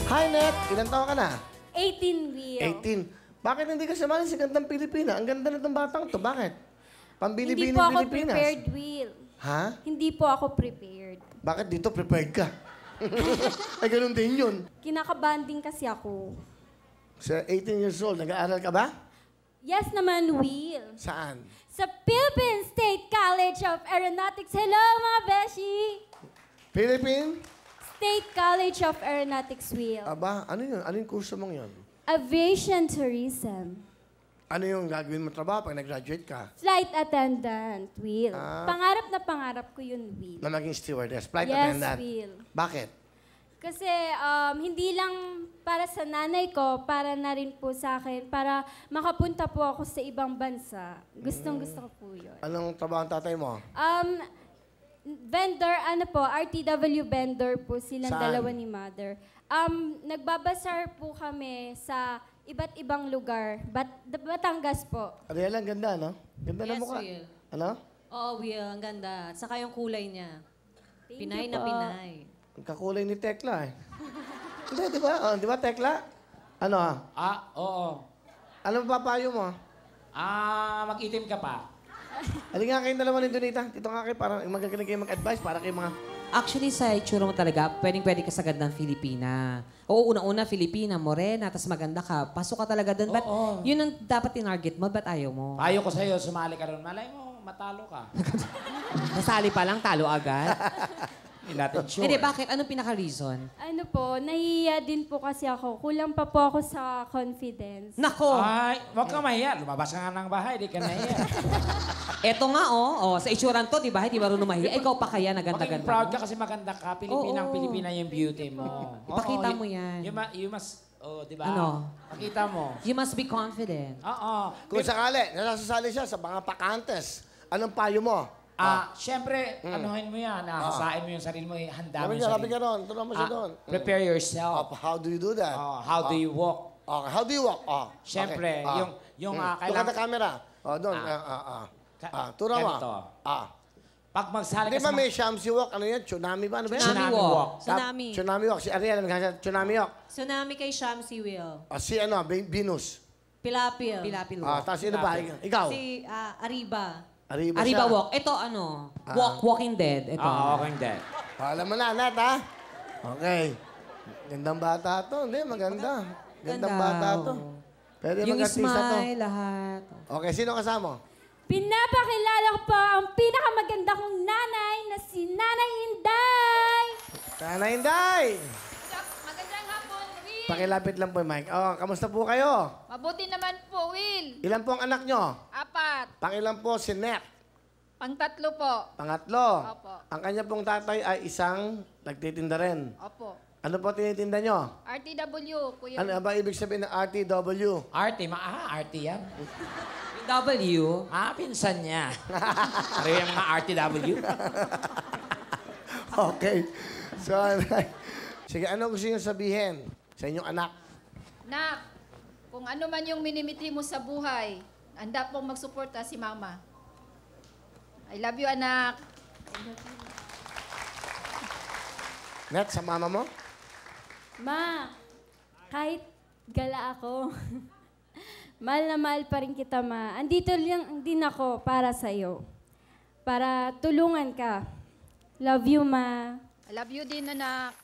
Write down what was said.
Hi, Net. Ilan taon ka na? 18, Will. 18. Bakit hindi ka sumali sa Gandang Pilipina? Ang ganda na itong batang to. Bakit? Hindi Pambilibining po ako Pilipinas. prepared, Will. Ha? Hindi po ako prepared. Bakit dito prepared ka? Ay, ganun din yun. Kinakabanding kasi ako. Sa 18 years old, nag-aaral ka ba? Yes naman, Will. Saan? Sa Philippine State College of Aeronautics. Hello, mga beshi! Philippine? State College of Aeronautics, Will. Aba, ano yun? Ano yung kurso mong yun? Aviation Tourism. Ano yung gagawin mo trabaho pag nag-graduate ka? Flight attendant, Will. Ah. Pangarap na pangarap ko yun, Will. Na maging stewardess, flight Yes, attendant. Will. Bakit? Kasi hindi lang para sa nanay ko, para na rin po sa akin, para makapunta po ako sa ibang bansa. Gustong-gusto ko po yun. Anong trabaho ang tatay mo? Vendor, RTW vendor po silang Saan? dalawa ni mother. Nagbabasar po kami sa iba't ibang lugar. Batangas po. Ariel, ang ganda, no? Ganda na Yes, mukha. Will. Ano? Oo, Will. Ang ganda. Saka yung kulay niya. Thank Pinay you na po. Pinay. Ang kakulay ni Tekla, eh. Hindi, di ba? Oh, di ba, Tekla? Ano, Oo. Ano papayo mo? Mag-itim ka pa. Halika nga kayong dalawa ni Donita. Dito nga kayo, para magagaling kayo mag-advise para kayo mga... Actually, sa itsura mo talaga, pwedeng-pwede ka sa gandang Filipina. Oo, unang-una, Filipina, morena, tapos maganda ka. Pasok ka talaga doon. But Oo. yun ang dapat tinarget mo, ba't ayaw mo? Payo ko sa'yo, sumali ka ron. Malay mo, matalo ka. Nasali pa lang, talo agad. Hindi natin sure. Hindi, bakit? Anong pinaka-reason? Ano po, nahihiya din po kasi ako. Kulang pa po ako sa confidence. Nako! Ay, huwag ka mahiya. Lumabas ka nga ng bahay, di ka nahiya. Eto nga, sa itsuran to, di ba? Hindi marunong mahiya. Ikaw pa kaya na Maging ganda-ganda proud mo? ka kasi maganda ka. Pilipinang Oo. Pilipina yung beauty mo. Ipakita mo yan. You must, di ba? Ano? Pakita mo. You must be confident. Oo. Kung sakali, nasasali siya sa mga pakantes, anong payo mo? Siyempre, anuhin mo yan. Hasain mo yung sarili mo. Handa mo yung Lapit ka sarili mo. ron. Tulungan mo siya doon. Prepare yourself. How do you do that? How do you walk? Okay, how do you walk? Siyempre, yung Look at kailangan... the camera. Doon. Turo mo. Ganito. Pag magsali Di ka ba sa... may Shamsi walk? Ano yan? Tsunami ba? Ano ba yan? Tsunami walk. Tsunami. Tsunami walk. Si Ariel, Tsunami walk. Tsunami kay Shamsi, Will. Si Venus. Pilapil. Pilapil walk. Tapos sino ba? Ikaw? Si Ariba. Arriba Arriba siya. walk. Ito Walking Dead. Ito. Okay, hindi. Alam mo na, Nat, ha? Okay. Gandang bata to. Hindi, maganda. Gandang bata to. Pwede Yung mag-artista to. smile, lahat. Okay, sino kasama? Pinapakilala ko po ang pinakamaganda kong nanay na si Nanay Inday! Nanay Inday! Magandang hapon, Will. Pakilapit lang po yung mic. Kamusta po kayo? Mabuti naman po, Will. Ilan po ang anak nyo? 4. Pangilan po si Net. Pang-3 po. Pangatlo. Opo. Ang kanya pong tatay ay isang nagtitinda rin. Opo. Ano po tinitinda nyo? RTW, Kuya. Ano ba ibig sabihin ng RTW? Arte, arte yan. W. Pinsan niya. Pareho yung mga RTW. Okay. So, sige, ano gusto nyo sabihin sa inyong anak? Nak, kung ano man yung minimiti mo sa buhay, handa pong magsuporta si Mama. I love you, anak. Net, sa mama mo? Ma, kahit gala ako, mahal na mahal pa rin kita, Ma. Andito lang din ako para sa'yo. Para tulungan ka. Love you, Ma. I love you din, anak.